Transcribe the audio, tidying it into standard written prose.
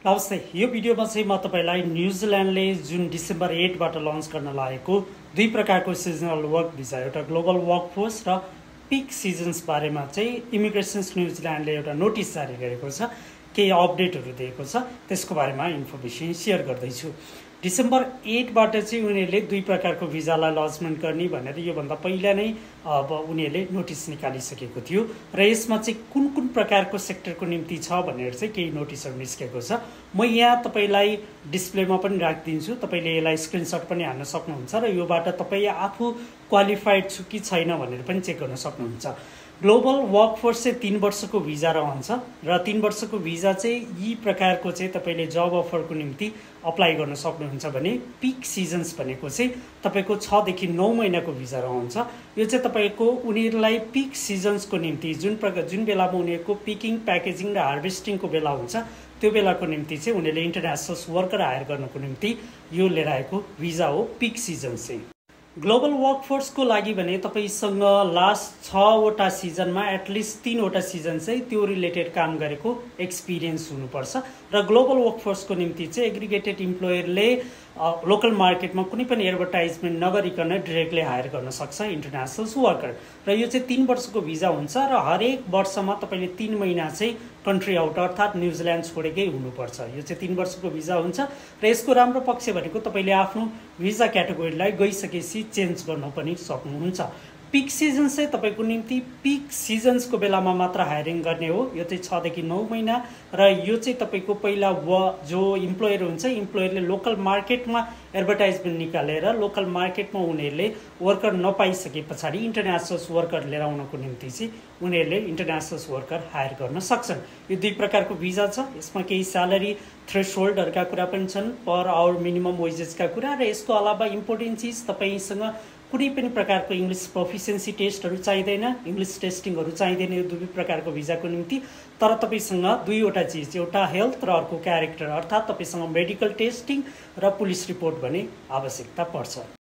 नमस्ते, यो भिडियोमा चाहिँ म तपाईलाई न्युजिल्यान्डले जुन डिसेम्बर 8 बाट लन्च गर्न लागेको दुई प्रकारको सिजनल वर्क भिजा, एउटा ग्लोबल वर्कफोर्स र पिक सिजन्स बारेमा चाहिँ इमिग्रेसन्स न्युजिल्यान्डले एउटा नोटिस जारी गरेको छ, केही अपडेटहरू दिएको छ, त्यसको बारेमा इन्फर्मेसन सेयर गर्दैछु। डिसेम्बर 8 बाट चाहिँ उनीहरूले दुई प्रकारको भिजालाई लन्चमेन्ट गर्ने भनेर योभन्दा पहिला नै अब उनीहरूले नोटिस निकालिसकेको थियो र यसमा चाहिँ कुन कुन प्रकारको सेक्टरको निम्ति छ भनेर चाहिँ केही नोटिसहरू निस्केको छ। म यहाँ तपाईलाई डिस्प्लेमा पनि राखिदिन्छु, तपाईले यसलाई स्क्रिनशट पनि हान्न सक्नुहुन्छ र योबाट तपाईँ आफू क्वालिफाइड छु कि छैन भनेर पनि चेक गर्न सक्नुहुन्छ। ग्लोबल वर्कफोर्स चाहिँ 3 वर्षको भिजा रहन्छ र 3 वर्षको भिजा चाहिँ यी प्रकारको चाहिँ तपाईले जब अफरको निम्ति अप्लाई गर्न सक्नुहुन्छ भने पिक सिजन्स भनेको चाहिँ तपाईको 6 देखि 9 महिनाको भिजा रहन्छ। यो चाहिँ तपाईको उनीहरुलाई पिक सिजन्सको निम्ति जुन बेलामा उनीहरुको पिकिङ, प्याकेजिङ र हार्भेस्टिङको बेला हुन्छ त्यो बेलाको निम्ति चाहिँ उनीहरुले इन्टरनेशनल वर्कर हायर गर्नको निम्ति यो लिएर आएको भिजा हो पिक सिजन्स चाहिँ। ग्लोबल वर्कफोर्सको लागि भने तपाईसँग लास्ट 6 वटा सिजनमा एटलिस्ट 3 वटा सिजन चाहिँ त्यो रिलेटेड काम गरेको एक्सपिरियन्स हुनुपर्छ र ग्लोबल वर्कफोर्सको निम्ति चाहिँ एग्रिगेटेड इम्प्लोयरले लोकल मार्केटमा कुनै पनि एडभर्टाइजमेन्ट नगरिकन डाइरेक्टली हायर गर्न सक्छ इन्टरनेशनल वर्कर र यो चाहिँ 3 वर्षको भिजा हुन्छ र हरेक वर्षमा तपाईले 3 महिना चाहिँ कन्ट्री आउट अर्थात् न्युजिल्यान्ड छोडेकै हुनुपर्छ। यो चाहिँ 3 वर्षको भिजा हुन्छ र यसको राम्रो पक्ष भनेको तपाईले आफ्नो भिजा क्याटेगोरीलाई गइसकेपछि चेन्ज गर्न पनि सक्नुहुन्छ। पिक सिजन चाहिँ तपाईको निम्ति पिक सिजन्सको बेलामा मात्र हायरिङ गर्ने हो। यो चाहिँ 6 देखि 9 महिना र यो चाहिँ तपाईको पहिला जो इम्प्लोयर हुन्छ इम्प्लोयरले लोकल मार्केटमा एडभर्टाइजमेन्ट निकालेर लोकल मार्केटमा उनीहरूले वर्कर नपाइसके पछाडि इन्टरनेशनल वर्कर लिएर आउनको निम्ति चाहिँ उनीहरूले इन्टरनेशनल वर्कर हायर गर्न सक्छन्। यो दुई प्रकारको भिजा छ। यसमा केही स्यालेरी थ्रेसहोल्डहरुका कुरा पनि छन्, पर आवर मिनिमम वेजेसका कुरा र यसको अलावा इम्पोर्टेन्ट चिज तपाईसँग कुनै पनि प्रकारको इंग्लिश प्रोफिसिएन्सी टेस्टहरु चाहिँदैन, इंग्लिश टेस्टिङहरु चाहिँदैन यो दुई प्रकारको भिजाको निम्ति। तर तपाईसँग दुईवटा चीज, एउटा हेल्थ र अर्को क्यारेक्टर अर्थात् तपाईसँग मेडिकल टेस्टिङ र पुलिस रिपोर्ट भने आवश्यकता पर्छ।